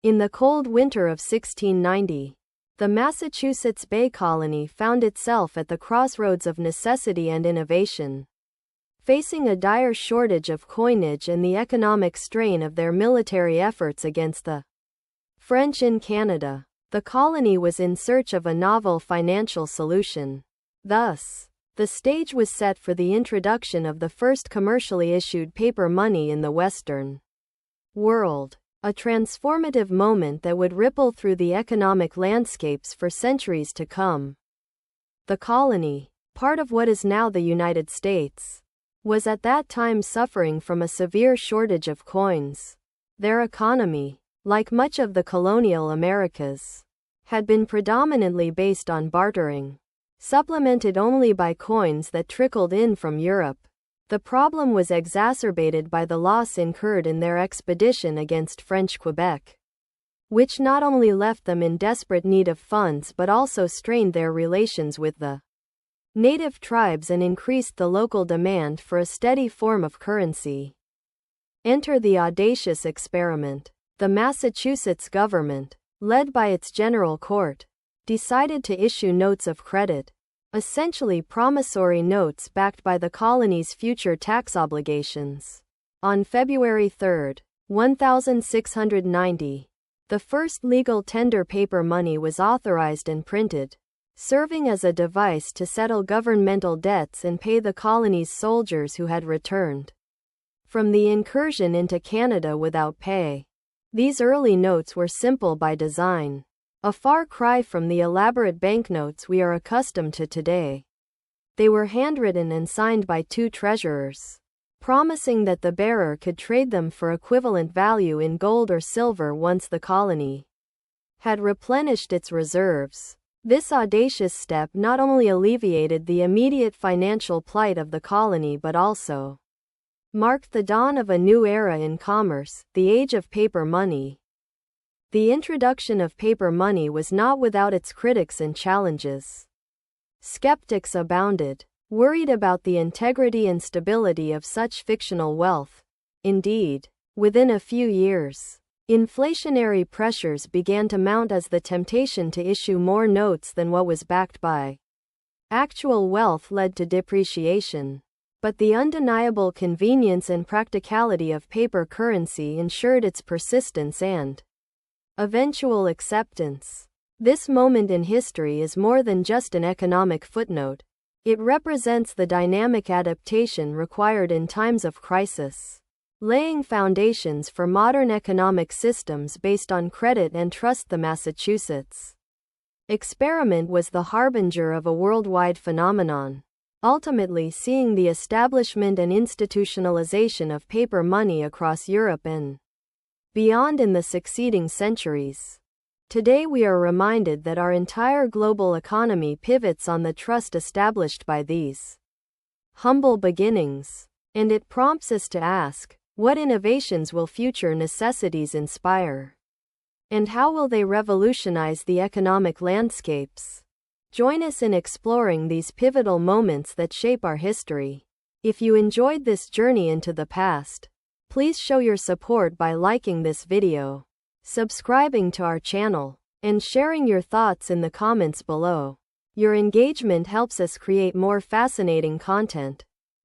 In the cold winter of 1690, the Massachusetts Bay Colony found itself at the crossroads of necessity and innovation. Facing a dire shortage of coinage and the economic strain of their military efforts against the French in Canada, the colony was in search of a novel financial solution. Thus, the stage was set for the introduction of the first commercially issued paper money in the Western world, a transformative moment that would ripple through the economic landscapes for centuries to come. The colony, part of what is now the United States, was at that time suffering from a severe shortage of coins. Their economy, like much of the colonial Americas, had been predominantly based on bartering, supplemented only by coins that trickled in from Europe. The problem was exacerbated by the loss incurred in their expedition against French Quebec, which not only left them in desperate need of funds but also strained their relations with the native tribes and increased the local demand for a steady form of currency. Enter the audacious experiment. The Massachusetts government, led by its General Court, decided to issue notes of credit, essentially promissory notes backed by the colony's future tax obligations. On February 3, 1690, the first legal tender paper money was authorized and printed, serving as a device to settle governmental debts and pay the colony's soldiers who had returned from the incursion into Canada without pay. These early notes were simple by design, a far cry from the elaborate banknotes we are accustomed to today. They were handwritten and signed by two treasurers, promising that the bearer could trade them for equivalent value in gold or silver once the colony had replenished its reserves. This audacious step not only alleviated the immediate financial plight of the colony but also marked the dawn of a new era in commerce, the age of paper money. The introduction of paper money was not without its critics and challenges. Skeptics abounded, worried about the integrity and stability of such fictional wealth. Indeed, within a few years, inflationary pressures began to mount as the temptation to issue more notes than what was backed by actual wealth led to depreciation. But the undeniable convenience and practicality of paper currency ensured its persistence and eventual acceptance. This moment in history is more than just an economic footnote. It represents the dynamic adaptation required in times of crisis, laying foundations for modern economic systems based on credit and trust. The Massachusetts experiment was the harbinger of a worldwide phenomenon, ultimately seeing the establishment and institutionalization of paper money across Europe and beyond in the succeeding centuries. Today we are reminded that our entire global economy pivots on the trust established by these humble beginnings, and it prompts us to ask, what innovations will future necessities inspire? And how will they revolutionize the economic landscapes? Join us in exploring these pivotal moments that shape our history. If you enjoyed this journey into the past, please show your support by liking this video, subscribing to our channel, and sharing your thoughts in the comments below. Your engagement helps us create more fascinating content.